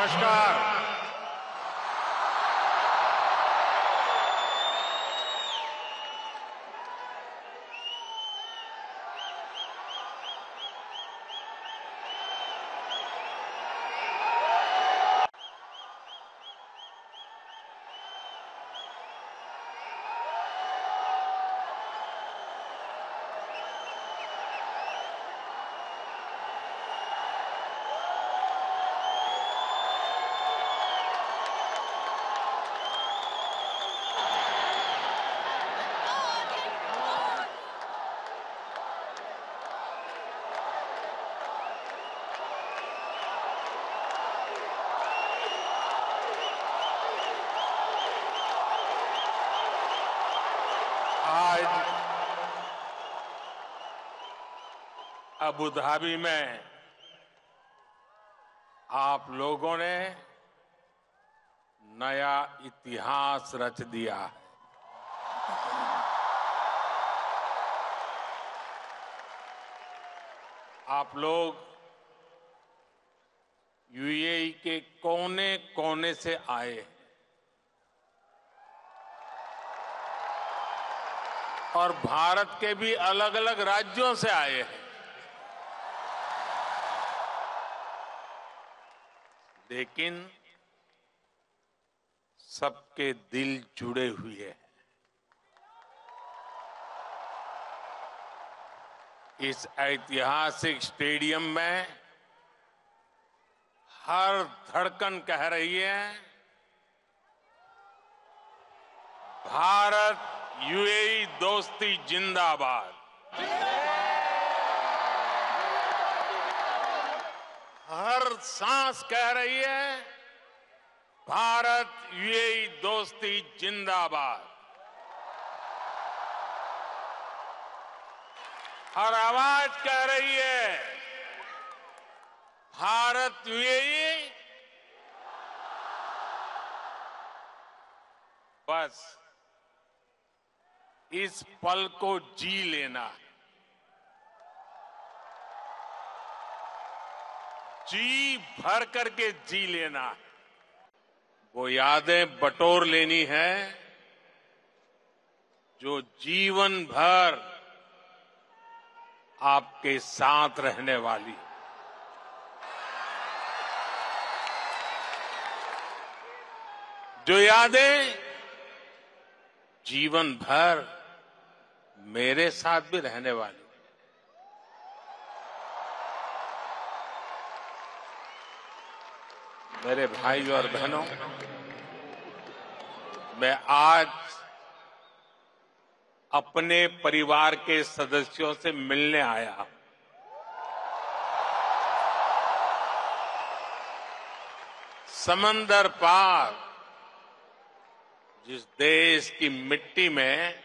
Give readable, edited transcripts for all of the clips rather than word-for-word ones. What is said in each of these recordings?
नमस्कार। आज Abu Dhabi में आप लोगों ने नया इतिहास रच दिया है। आप लोग यूएई के कोने कोने से आए हैं और भारत के भी अलग अलग राज्यों से आए हैं, लेकिन सबके दिल जुड़े हुए हैं। इस ऐतिहासिक स्टेडियम में हर धड़कन कह रही है, भारत यूएई दोस्ती जिंदाबाद। हर सांस कह रही है, भारत यूएई दोस्ती जिंदाबाद। हर आवाज कह रही है, भारत यूएई बस इस पल को जी लेना है, जी भर करके जी लेना है। वो यादें बटोर लेनी है जो जीवन भर आपके साथ रहने वाली। जो यादें जीवन भर मेरे साथ भी रहने वाली। मेरे भाइयों और बहनों, मैं आज अपने परिवार के सदस्यों से मिलने आया हूं। समंदर पार जिस देश की मिट्टी में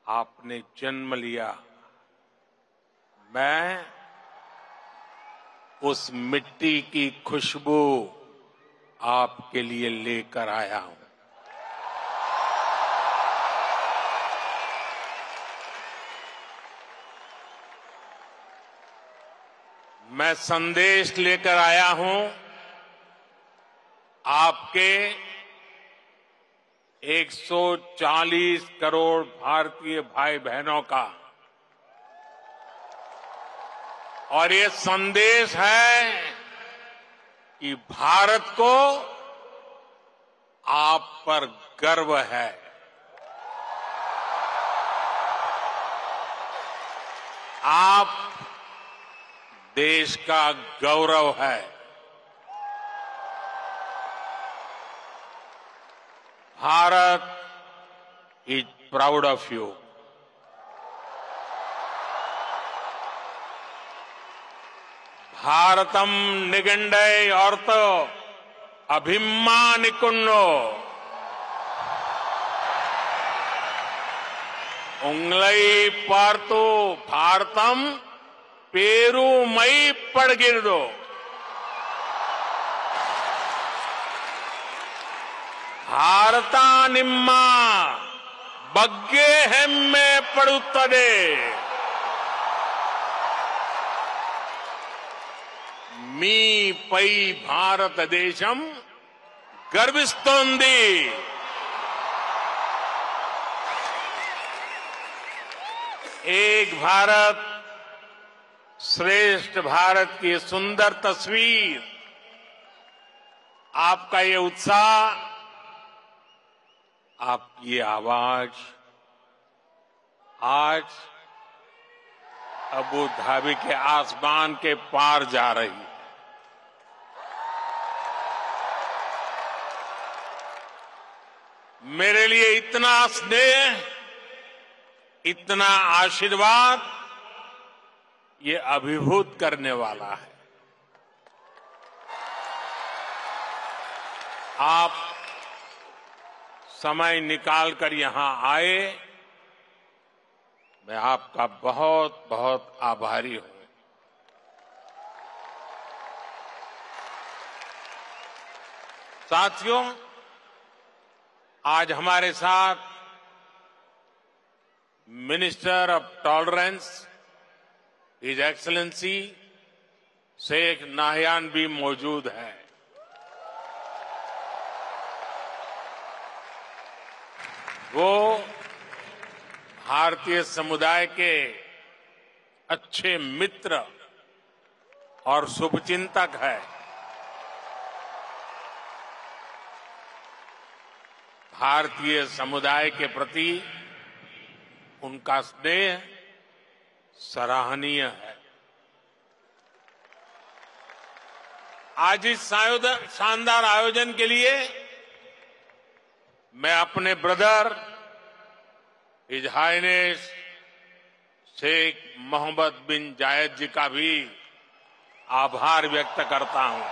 आपने जन्म लिया, मैं उस मिट्टी की खुशबू आपके लिए लेकर आया हूं। मैं संदेश लेकर आया हूं आपके 140 करोड़ भारतीय भाई बहनों का, और ये संदेश है कि भारत को आप पर गर्व है। आप देश का गौरव है। Bharat is proud of you. भारतम निगंडे औरत अभिमानिकुन्नो उंगलई पार्तो भारतम पेरूमई पड़गिरदो। भारता निम्मा बग्गे हेम्मे पड़ुत्तदे। मी पै भारत देशम गर्विस्तोंदी। एक भारत श्रेष्ठ भारत की सुंदर तस्वीर, आपका ये उत्साह, आपकी ये आवाज आज अबू धाबी के आसमान के पार जा रही है। मेरे लिए इतना स्नेह, इतना आशीर्वाद, ये अभिभूत करने वाला है। आप समय निकालकर यहां आए, मैं आपका बहुत बहुत आभारी हूं। साथियों, आज हमारे साथ minister of tolerance his excellency Sheikh Nahyan भी मौजूद है। वो भारतीय समुदाय के अच्छे मित्र और शुभचिंतक है। भारतीय समुदाय के प्रति उनका स्नेह सराहनीय है। आज इस शानदार आयोजन के लिए मैं अपने brother his highness Sheikh Mohammed bin Zayed ji का भी आभार व्यक्त करता हूं।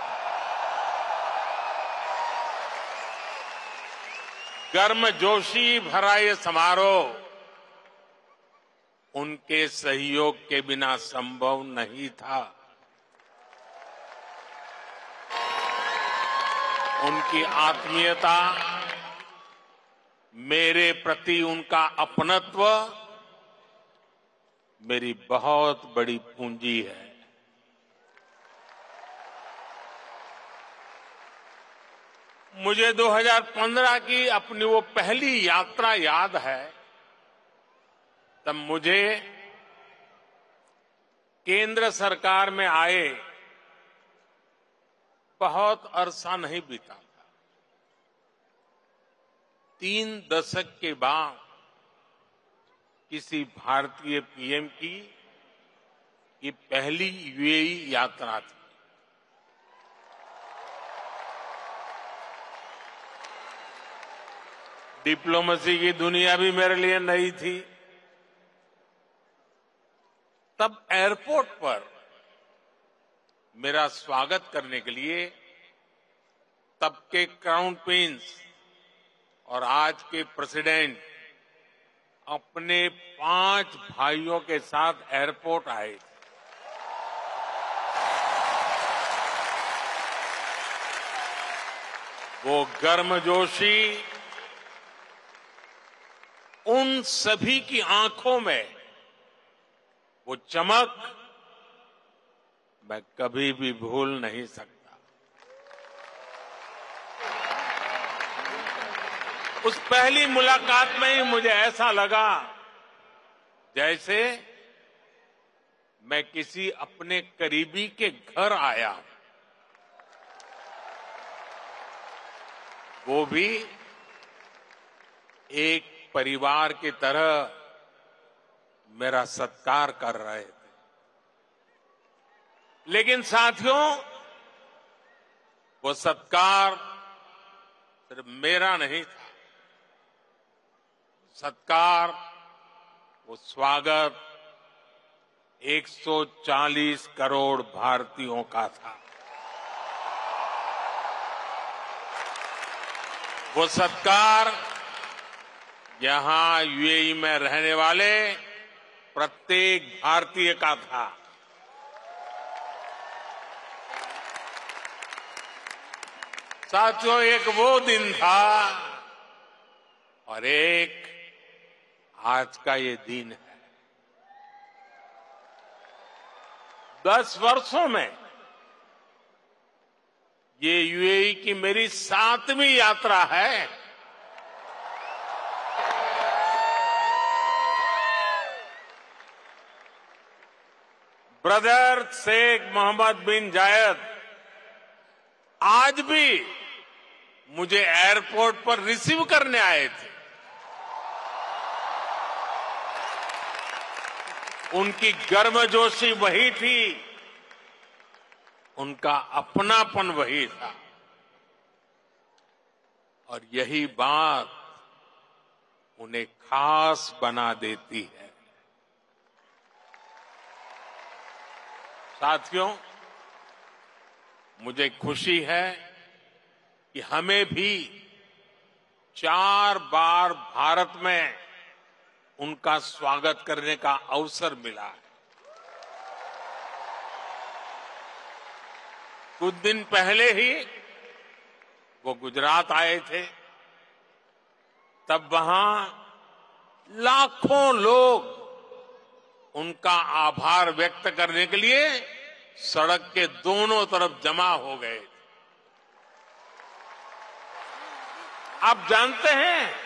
गर्मजोशी भरा ये समारोह उनके सहयोग के बिना संभव नहीं था। उनकी आत्मीयता, मेरे प्रति उनका अपनत्व मेरी बहुत बड़ी पूंजी है। मुझे 2015 की अपनी वो पहली यात्रा याद है। तब मुझे केंद्र सरकार में आए बहुत अरसा नहीं बीता था। 3 दशक के बाद किसी भारतीय पीएम की ये पहली यूएई यात्रा थी। डिप्लोमेसी की दुनिया भी मेरे लिए नई थी। तब एयरपोर्ट पर मेरा स्वागत करने के लिए तब के क्राउन प्रिंस और आज के प्रेसिडेंट अपने 5 भाइयों के साथ एयरपोर्ट आए। वो गर्मजोशी, उन सभी की आंखों में वो चमक मैं कभी भी भूल नहीं सकता। उस पहली मुलाकात में ही मुझे ऐसा लगा जैसे मैं किसी अपने करीबी के घर आया हूं। वो भी एक परिवार की तरह मेरा सत्कार कर रहे थे। लेकिन साथियों, वो सत्कार सिर्फ मेरा नहीं था। सत्कार, वो स्वागत 140 करोड़ भारतीयों का था। वो सत्कार यहां यूएई में रहने वाले प्रत्येक भारतीय का था। साथियों, एक वो दिन था और एक आज का ये दिन है। 10 वर्षों में ये यूएई की मेरी 7वीं यात्रा है। ब्रदर शेख मोहम्मद बिन जायद आज भी मुझे एयरपोर्ट पर रिसीव करने आए थे। उनकी गर्मजोशी वही थी, उनका अपनापन वही था, और यही बात उन्हें खास बना देती है। साथियों, मुझे खुशी है कि हमें भी 4 बार भारत में उनका स्वागत करने का अवसर मिला है। कुछ दिन पहले ही वो गुजरात आए थे, तब वहां लाखों लोग उनका आभार व्यक्त करने के लिए सड़क के दोनों तरफ जमा हो गए। आप जानते हैं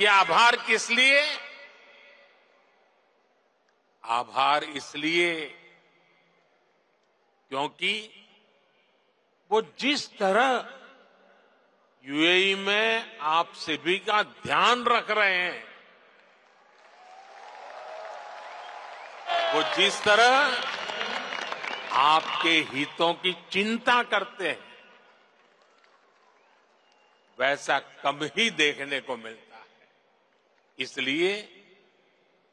ये आभार किस लिए? आभार इसलिए क्योंकि वो जिस तरह यूएई में आप सभी का ध्यान रख रहे हैं, वो जिस तरह आपके हितों की चिंता करते हैं, वैसा कम ही देखने को मिलता है। इसलिए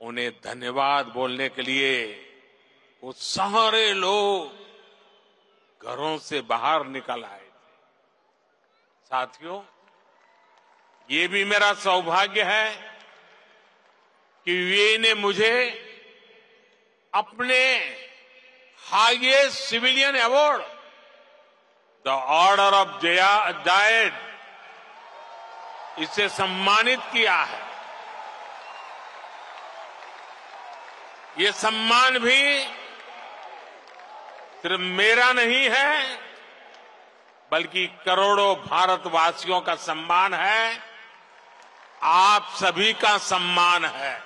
उन्हें धन्यवाद बोलने के लिए वो सारे लोग घरों से बाहर निकल आए थे। साथियों, ये भी मेरा सौभाग्य है कि यूएई ने मुझे अपने highest civilian award the order of Zayed इसे सम्मानित किया है। ये सम्मान भी सिर्फ मेरा नहीं है, बल्कि करोड़ों भारतवासियों का सम्मान है, आप सभी का सम्मान है।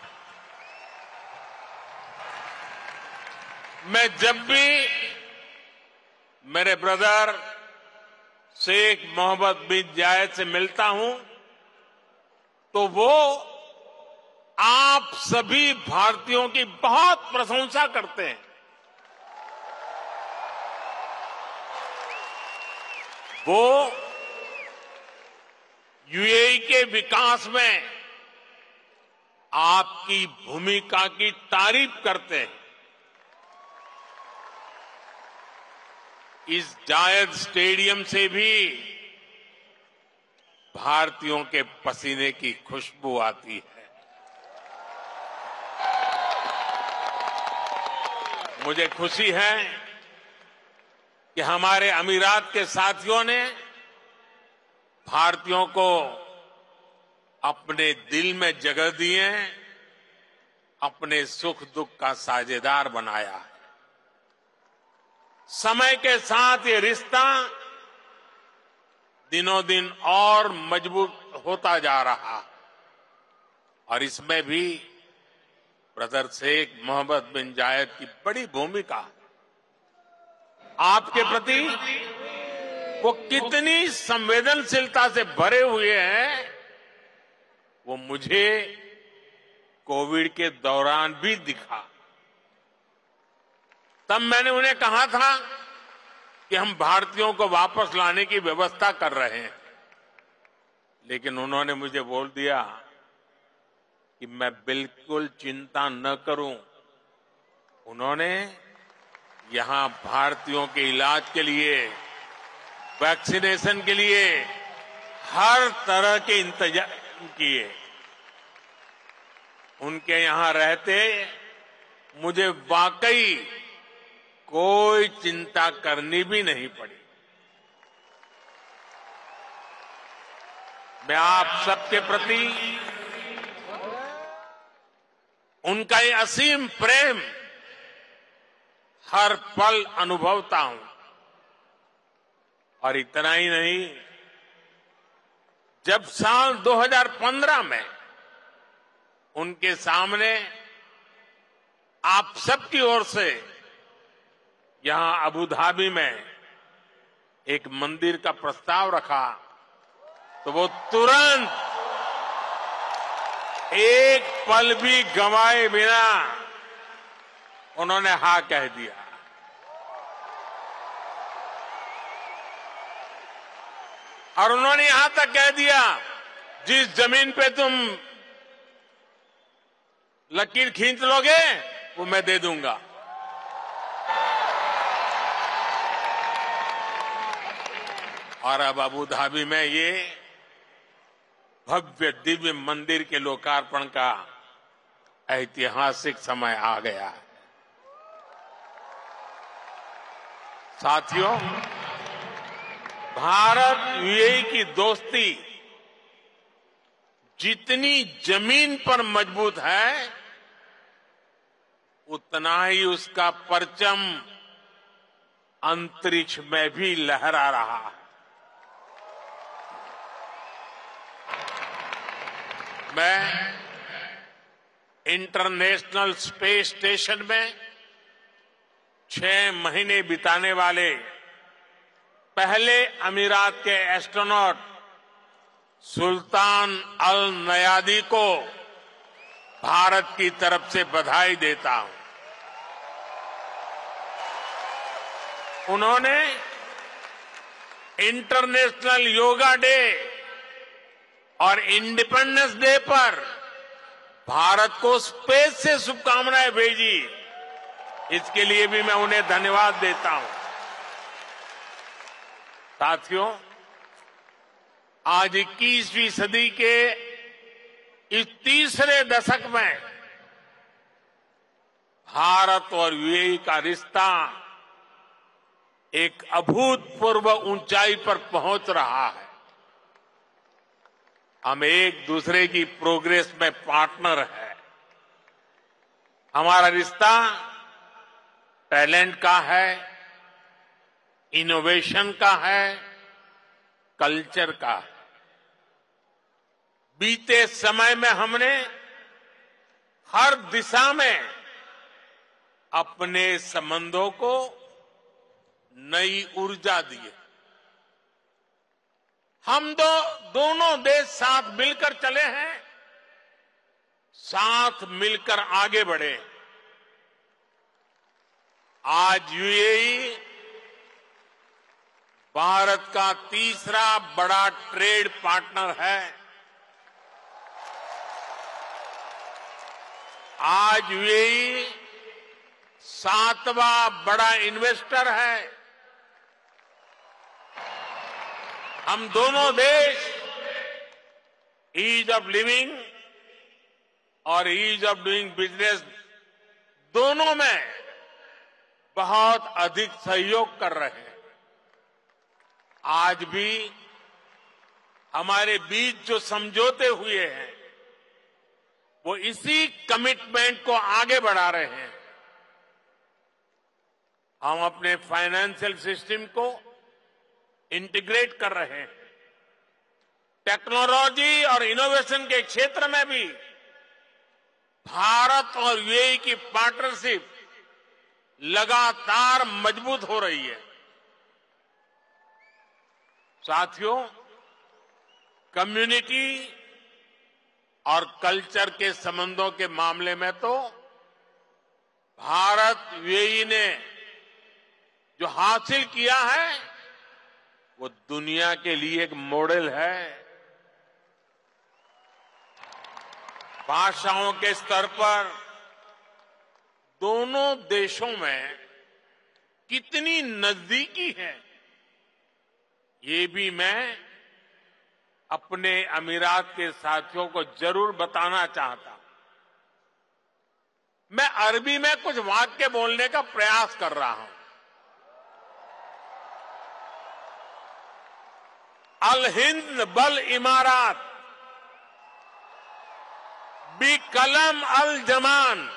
मैं जब भी मेरे ब्रदर शेख मोहम्मद बिन जायद से मिलता हूं, तो वो आप सभी भारतीयों की बहुत प्रशंसा करते हैं। वो यूएई के विकास में आपकी भूमिका की तारीफ करते हैं। इस जायद स्टेडियम से भी भारतीयों के पसीने की खुशबू आती है। मुझे खुशी है कि हमारे अमीरात के साथियों ने भारतीयों को अपने दिल में जगह दिए, अपने सुख दुख का साझेदार बनाया है। समय के साथ ये रिश्ता दिनों दिन और मजबूत होता जा रहा, और इसमें भी ब्रदर शेख मोहम्मद बिन जायद की बड़ी भूमिका है। आपके प्रति वो कितनी संवेदनशीलता से भरे हुए हैं, वो मुझे कोविड के दौरान भी दिखा। तब मैंने उन्हें कहा था कि हम भारतीयों को वापस लाने की व्यवस्था कर रहे हैं, लेकिन उन्होंने मुझे बोल दिया कि मैं बिल्कुल चिंता न करूं। उन्होंने यहां भारतीयों के इलाज के लिए, वैक्सीनेशन के लिए हर तरह के इंतजाम किए। उनके यहां रहते मुझे वाकई कोई चिंता करनी भी नहीं पड़ी। मैं आप सबके प्रति उनका ये असीम प्रेम हर पल अनुभवता हूं, और इतना ही नहीं, जब साल 2015 में उनके सामने आप सबकी ओर से यहां अबू धाबी में एक मंदिर का प्रस्ताव रखा, तो वो तुरंत एक पल भी गंवाए बिना उन्होंने हाँ कह दिया। और उन्होंने यहां तक कह दिया, जिस जमीन पे तुम लकीर खींच लोगे वो मैं दे दूंगा। और अब अबू धाबी में ये भव्य दिव्य मंदिर के लोकार्पण का ऐतिहासिक समय आ गया है। साथियों, भारत यूएई की दोस्ती जितनी जमीन पर मजबूत है, उतना ही उसका परचम अंतरिक्ष में भी लहरा रहा है। मैं इंटरनेशनल स्पेस स्टेशन में 6 महीने बिताने वाले पहले अमीरात के एस्ट्रोनॉट सुल्तान अल नयादी को भारत की तरफ से बधाई देता हूं। उन्होंने इंटरनेशनल योगा डे और इंडिपेंडेंस डे पर भारत को स्पेस से शुभकामनाएं भेजी। इसके लिए भी मैं उन्हें धन्यवाद देता हूं। साथियों, आज 21वीं सदी के इस तीसरे दशक में भारत और यूएई का रिश्ता एक अभूतपूर्व ऊंचाई पर पहुंच रहा है। हम एक दूसरे की प्रोग्रेस में पार्टनर हैं। हमारा रिश्ता टैलेंट का है, इनोवेशन का है, कल्चर का है। बीते समय में हमने हर दिशा में अपने संबंधों को नई ऊर्जा दी है। हम दोनों देश साथ मिलकर चले हैं, साथ मिलकर आगे बढ़े। आज यूएई भारत का तीसरा बड़ा ट्रेड पार्टनर है। आज यूएई 7वां बड़ा इन्वेस्टर है। हम दोनों देश ईज ऑफ लिविंग और ईज ऑफ डूइंग बिजनेस दोनों में बहुत अधिक सहयोग कर रहे हैं। आज भी हमारे बीच जो समझौते हुए हैं, वो इसी कमिटमेंट को आगे बढ़ा रहे हैं। हम अपने फाइनेंशियल सिस्टम को इंटीग्रेट कर रहे हैं। टेक्नोलॉजी और इनोवेशन के क्षेत्र में भी भारत और यूएई की पार्टनरशिप लगातार मजबूत हो रही है। साथियों, कम्युनिटी और कल्चर के संबंधों के मामले में तो भारत यूएई ने जो हासिल किया है, वो दुनिया के लिए एक मॉडल है। भाषाओं के स्तर पर दोनों देशों में कितनी नजदीकी है, ये भी मैं अपने अमीरात के साथियों को जरूर बताना चाहता हूं। मैं अरबी में कुछ वाक्य बोलने का प्रयास कर रहा हूं। अल हिंद बल इमारात बी कलम अल जमान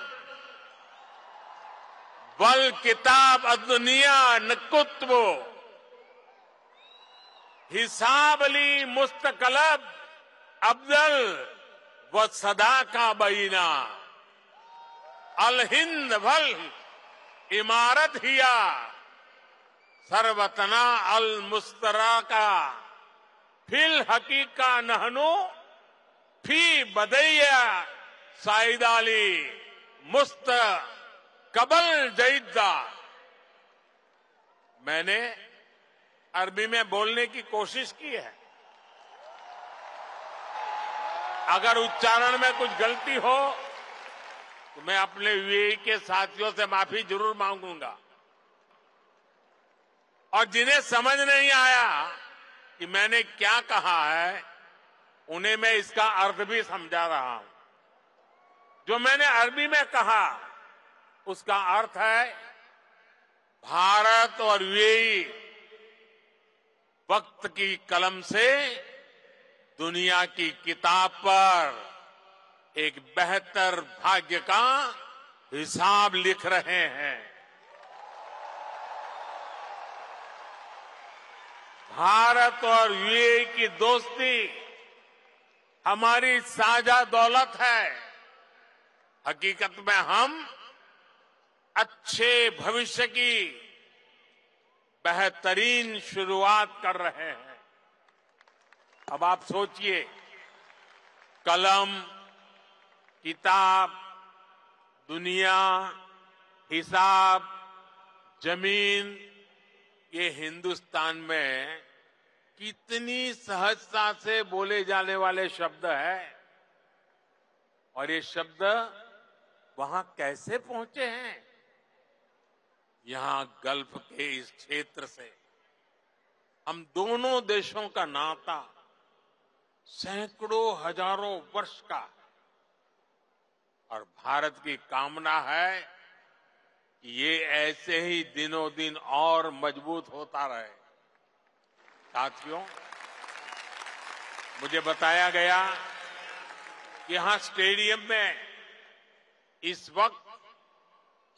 बल किताब अदनिया नकुत्बो हिसाब अली मुस्तकलब अब्दल व सदा का बीना अल हिंद वल इमारत हिया सरवतना अल मुस्तरा का फिल हकीका नहनो फी बदैया साइदाली मुस्त कबल जईदा। मैंने अरबी में बोलने की कोशिश की है। अगर उच्चारण में कुछ गलती हो तो मैं अपने यूएई के साथियों से माफी जरूर मांगूंगा, और जिन्हें समझ नहीं आया कि मैंने क्या कहा है उन्हें मैं इसका अर्थ भी समझा रहा हूं। जो मैंने अरबी में कहा उसका अर्थ है भारत और यूएई वक्त की कलम से दुनिया की किताब पर एक बेहतर भाग्य का हिसाब लिख रहे हैं। भारत और यूएई की दोस्ती हमारी साझा दौलत है। हकीकत में हम अच्छे भविष्य की बेहतरीन शुरुआत कर रहे हैं। अब आप सोचिए, कलम, किताब, दुनिया, हिसाब, जमीन, ये हिंदुस्तान में कितनी सहजता से बोले जाने वाले शब्द हैं, और ये शब्द वहां कैसे पहुंचे हैं? यहां गल्फ के इस क्षेत्र से हम दोनों देशों का नाता सैकड़ों हजारों वर्ष का, और भारत की कामना है कि ये ऐसे ही दिनों दिन और मजबूत होता रहे। साथियों, मुझे बताया गया कि यहां स्टेडियम में इस वक्त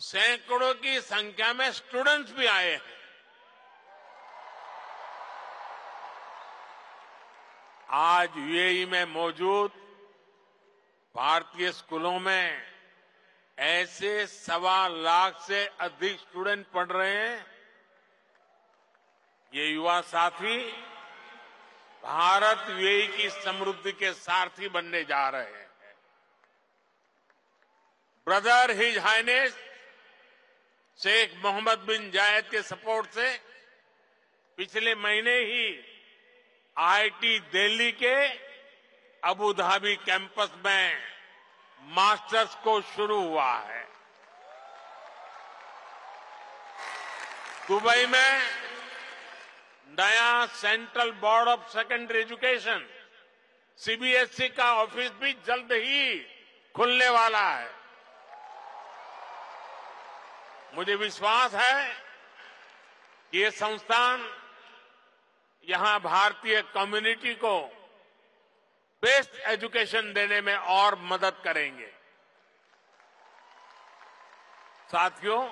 सैकड़ों की संख्या में स्टूडेंट्स भी आए हैं। आज यूएई में मौजूद भारतीय स्कूलों में ऐसे 1.25 लाख से अधिक स्टूडेंट पढ़ रहे हैं। ये युवा साथी भारत यूएई की समृद्धि के सारथी बनने जा रहे हैं। Brother his highness Sheikh Mohammed bin Zayed के सपोर्ट से पिछले महीने ही आईआईटी दिल्ली के अबू धाबी कैंपस में मास्टर्स कोर्स शुरू हुआ है। दुबई में नया central board of secondary education CBSE का ऑफिस भी जल्द ही खुलने वाला है। मुझे विश्वास है कि ये संस्थान यहां भारतीय कम्युनिटी को बेस्ट एजुकेशन देने में और मदद करेंगे। साथियों,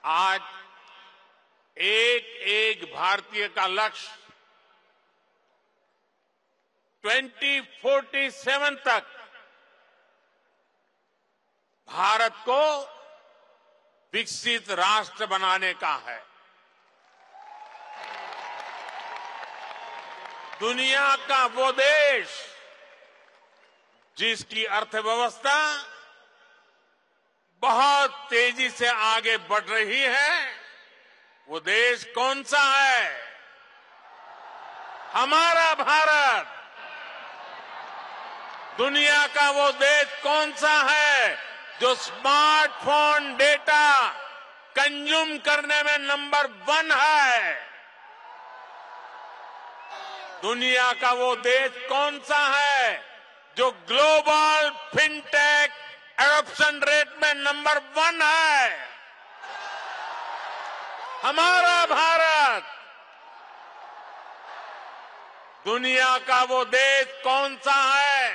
आज एक एक भारतीय का लक्ष्य 2047 तक भारत को विकसित राष्ट्र बनाने का है। दुनिया का वो देश जिसकी अर्थव्यवस्था बहुत तेजी से आगे बढ़ रही है, वो देश कौन सा है? हमारा भारत। दुनिया का वो देश कौन सा है जो स्मार्टफोन डेटा कंज्यूम करने में नंबर 1 है? दुनिया का वो देश कौन सा है जो ग्लोबल फिनटेक एडॉप्शन रेट में नंबर 1 है? हमारा भारत। दुनिया का वो देश कौन सा है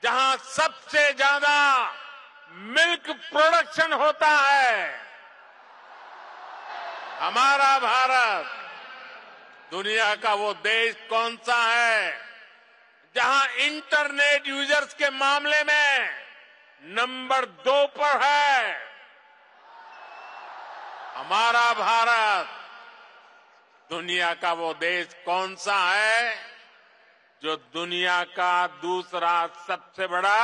जहां सबसे ज्यादा मिल्क प्रोडक्शन होता है? हमारा भारत। दुनिया का वो देश कौन सा है जहां इंटरनेट यूजर्स के मामले में नंबर 2 पर है? हमारा भारत। दुनिया का वो देश कौन सा है जो दुनिया का दूसरा सबसे बड़ा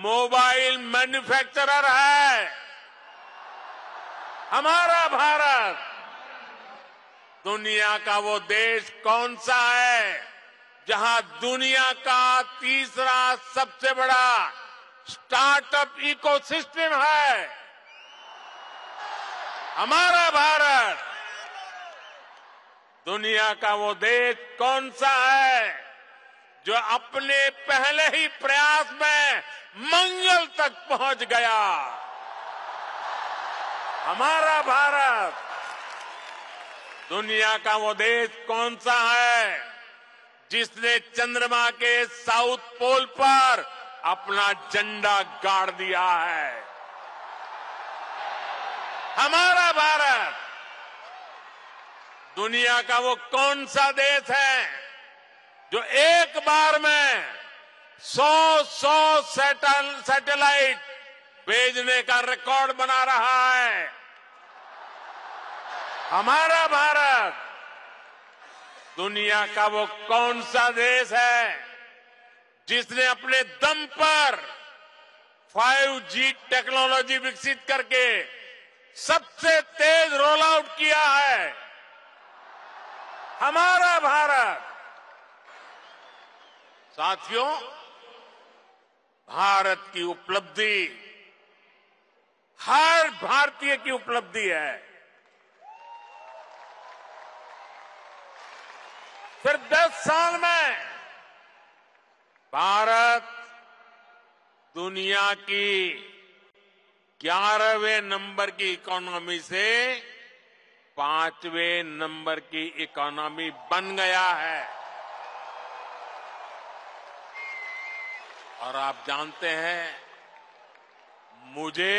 मोबाइल मैन्युफैक्चरर है? हमारा भारत। दुनिया का वो देश कौन सा है जहां दुनिया का तीसरा सबसे बड़ा स्टार्टअप इकोसिस्टम है? हमारा भारत। दुनिया का वो देश कौन सा है जो अपने पहले ही प्रयास में मंगल तक पहुंच गया? हमारा भारत। दुनिया का वो देश कौन सा है जिसने चंद्रमा के साउथ पोल पर अपना झंडा गाड़ दिया है? हमारा भारत। दुनिया का वो कौन सा देश है जो एक बार में 100 सैटेलाइट भेजने का रिकॉर्ड बना रहा है? हमारा भारत। दुनिया का वो कौन सा देश है जिसने अपने दम पर 5G टेक्नोलॉजी विकसित करके सबसे तेज रोल आउट किया है? हमारा भारत। साथियों, भारत की उपलब्धि हर भारतीय की उपलब्धि है। सिर्फ 10 साल में भारत दुनिया की 11वें नंबर की इकोनॉमी से 5वें नंबर की इकोनॉमी बन गया है। और आप जानते हैं, मुझे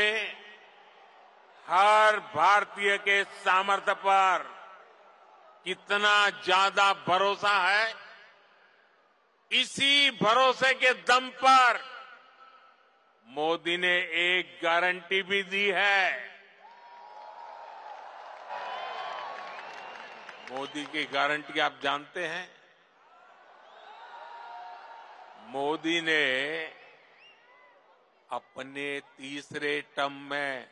हर भारतीय के सामर्थ्य पर कितना ज्यादा भरोसा है। इसी भरोसे के दम पर मोदी ने एक गारंटी भी दी है। मोदी की गारंटी आप जानते हैं? मोदी ने अपने तीसरे टर्म में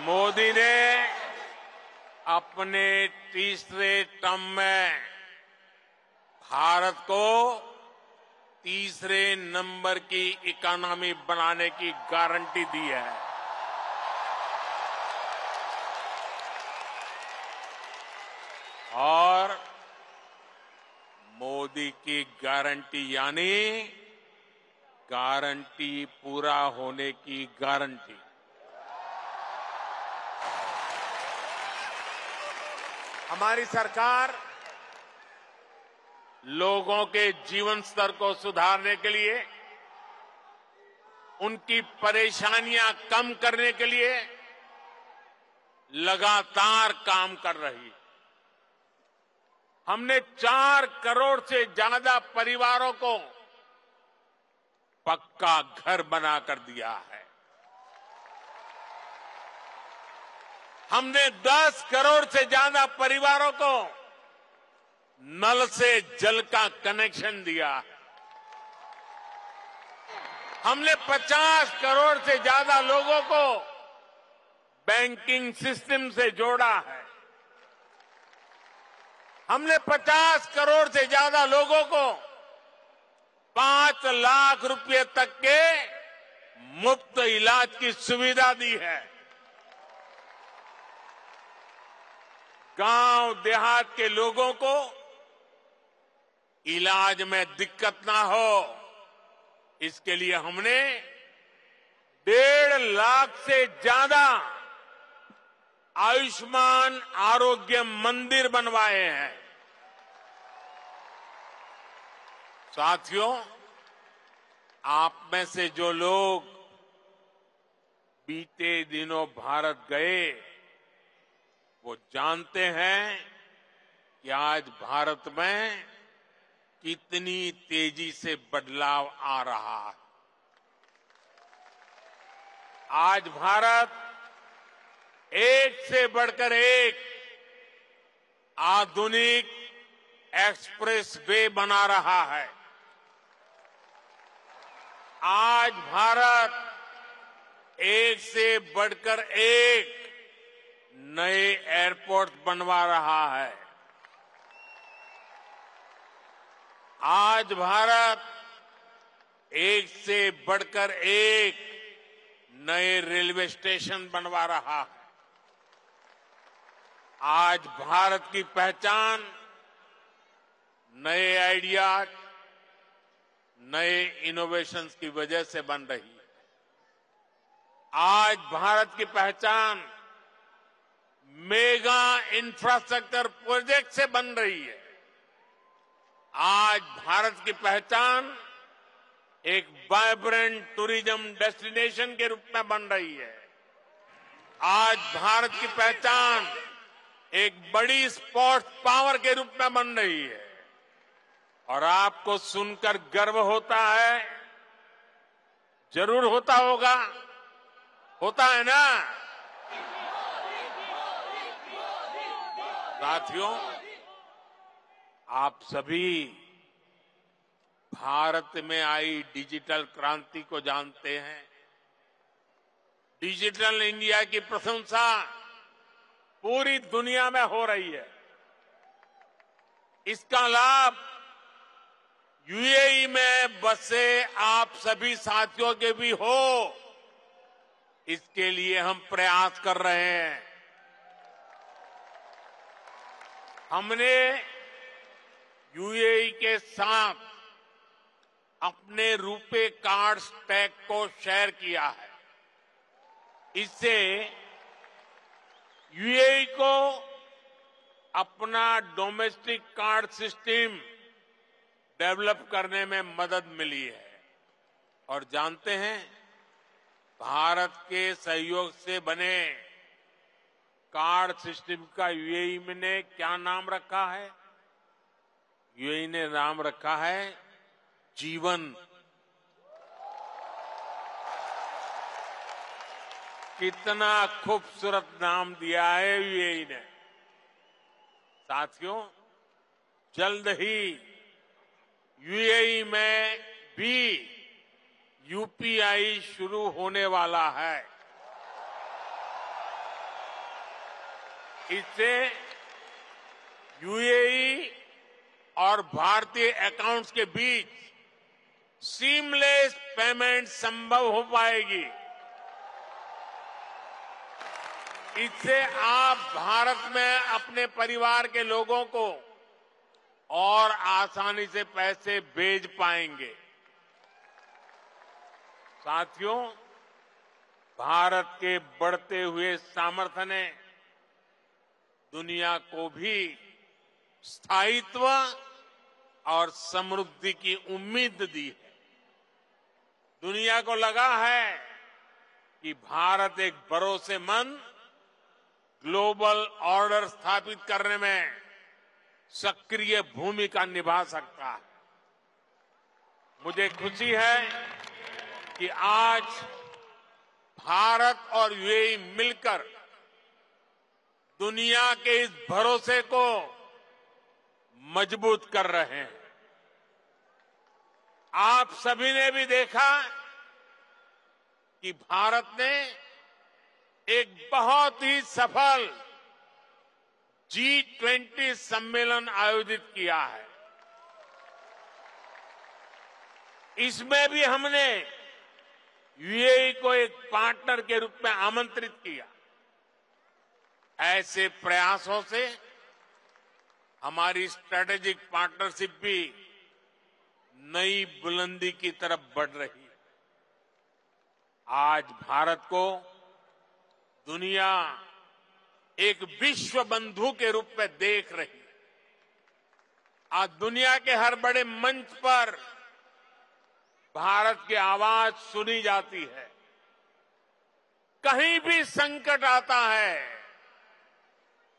मोदी ने अपने तीसरे टर्म में भारत को तीसरे नंबर की इकोनॉमी बनाने की गारंटी दी है। और मोदी की गारंटी यानी गारंटी पूरा होने की गारंटी। हमारी सरकार लोगों के जीवन स्तर को सुधारने के लिए, उनकी परेशानियां कम करने के लिए लगातार काम कर रही है। हमने 4 करोड़ से ज्यादा परिवारों को पक्का घर बनाकर दिया है। हमने 10 करोड़ से ज्यादा परिवारों को नल से जल का कनेक्शन दिया है। हमने 50 करोड़ से ज्यादा लोगों को बैंकिंग सिस्टम से जोड़ा है। हमने 50 करोड़ से ज्यादा लोगों को 5 लाख रुपए तक के मुफ्त इलाज की सुविधा दी है। गांव देहात के लोगों को इलाज में दिक्कत ना हो, इसके लिए हमने 1.5 लाख से ज्यादा आयुष्मान आरोग्य मंदिर बनवाए हैं। साथियों, आप में से जो लोग बीते दिनों भारत गए, वो जानते हैं कि आज भारत में कितनी तेजी से बदलाव आ रहा है। आज भारत एक से बढ़कर एक आधुनिक एक्सप्रेस वे बना रहा है। आज भारत एक से बढ़कर एक नए एयरपोर्ट बनवा रहा है। आज भारत एक से बढ़कर एक नए रेलवे स्टेशन बनवा रहा है। आज भारत की पहचान नए आइडियाज, नए इनोवेशंस की वजह से बन रही है। आज भारत की पहचान मेगा इंफ्रास्ट्रक्चर प्रोजेक्ट से बन रही है। आज भारत की पहचान एक वाइब्रेंट टूरिज्म डेस्टिनेशन के रूप में बन रही है। आज भारत की पहचान एक बड़ी स्पोर्ट्स पावर के रूप में बन रही है। और आपको सुनकर गर्व होता है, जरूर होता होगा, होता है ना। साथियों, आप सभी भारत में आई डिजिटल क्रांति को जानते हैं। डिजिटल इंडिया की प्रशंसा पूरी दुनिया में हो रही है। इसका लाभ यूएई में बसे आप सभी साथियों के भी हो, इसके लिए हम प्रयास कर रहे हैं। हमने यूएई के साथ अपने रुपे कार्ड स्टैक को शेयर किया है। इससे यूएई को अपना डोमेस्टिक कार्ड सिस्टम डेवलप करने में मदद मिली है। और जानते हैं, भारत के सहयोग से बने कार्ड सिस्टम का यूएई ने क्या नाम रखा है? यूएई ने नाम रखा है जीवन। कितना खूबसूरत नाम दिया है यूएई ने। साथियों, जल्द ही यूएई में भी यूपीआई शुरू होने वाला है। इससे यूएई और भारतीय अकाउंट्स के बीच सीमलेस पेमेंट संभव हो पाएगी। इससे आप भारत में अपने परिवार के लोगों को और आसानी से पैसे भेज पाएंगे। साथियों, भारत के बढ़ते हुए सामर्थ्य ने दुनिया को भी स्थायित्व और समृद्धि की उम्मीद दी है। दुनिया को लगा है कि भारत एक भरोसेमंद ग्लोबल ऑर्डर स्थापित करने में सक्रिय भूमिका निभा सकता है। मुझे खुशी है कि आज भारत और यूएई मिलकर दुनिया के इस भरोसे को मजबूत कर रहे हैं। आप सभी ने भी देखा कि भारत ने एक बहुत ही सफल G20 सम्मेलन आयोजित किया है। इसमें भी हमने यूएई को एक पार्टनर के रूप में आमंत्रित किया। ऐसे प्रयासों से हमारी स्ट्रेटेजिक पार्टनरशिप भी नई बुलंदी की तरफ बढ़ रही है। आज भारत को दुनिया एक विश्व बंधु के रूप में देख रही है। आज दुनिया के हर बड़े मंच पर भारत की आवाज सुनी जाती है। कहीं भी संकट आता है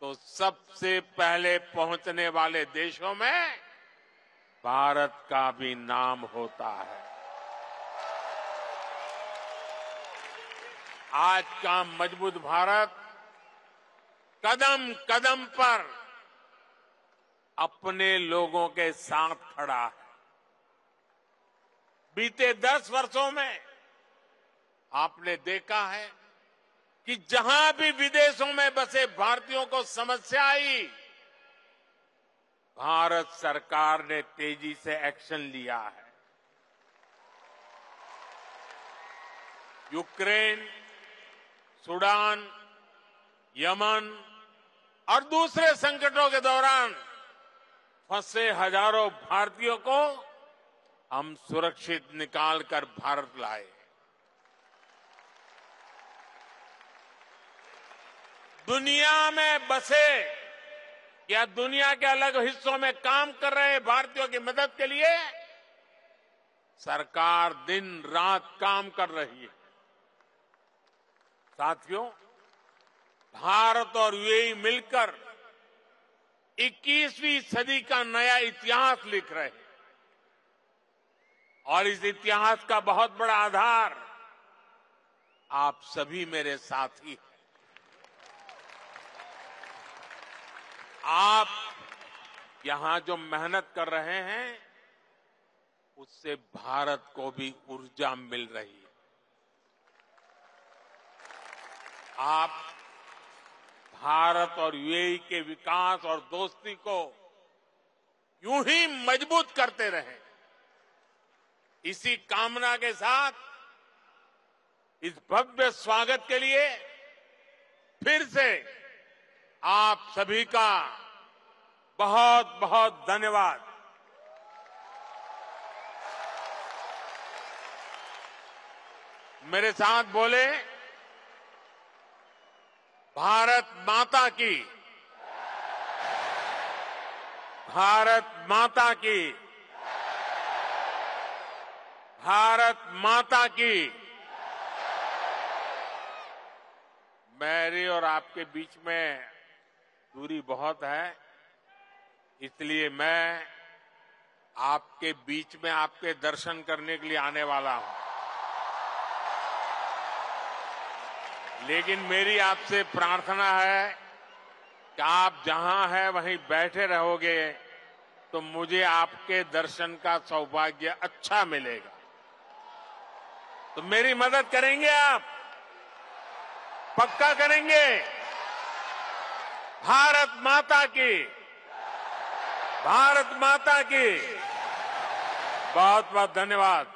तो सबसे पहले पहुंचने वाले देशों में भारत का भी नाम होता है। आज का मजबूत भारत कदम कदम पर अपने लोगों के साथ खड़ा है। बीते 10 वर्षों में आपने देखा है कि जहां भी विदेशों में बसे भारतीयों को समस्या आई, भारत सरकार ने तेजी से एक्शन लिया है। यूक्रेन, सूडान, यमन और दूसरे संकटों के दौरान फंसे हजारों भारतीयों को हम सुरक्षित निकालकर भारत लाए। दुनिया में बसे या दुनिया के अलग हिस्सों में काम कर रहे भारतीयों की मदद के लिए सरकार दिन रात काम कर रही है। साथियों, भारत और यूएई मिलकर 21वीं सदी का नया इतिहास लिख रहे हैं और इस इतिहास का बहुत बड़ा आधार आप सभी मेरे साथी हैं। आप यहां जो मेहनत कर रहे हैं उससे भारत को भी ऊर्जा मिल रही है। आप भारत और यूएई के विकास और दोस्ती को यूं ही मजबूत करते रहें, इसी कामना के साथ इस भव्य स्वागत के लिए फिर से आप सभी का बहुत बहुत धन्यवाद। मेरे साथ बोले, भारत माता की, भारत माता की, भारत माता की। मेरी और आपके बीच में दूरी बहुत है, इसलिए मैं आपके बीच में आपके दर्शन करने के लिए आने वाला हूं। लेकिन मेरी आपसे प्रार्थना है कि आप जहां हैं वहीं बैठे रहोगे तो मुझे आपके दर्शन का सौभाग्य अच्छा मिलेगा। तो मेरी मदद करेंगे आप? पक्का करेंगे? भारत माता की, भारत माता की। बहुत बहुत धन्यवाद।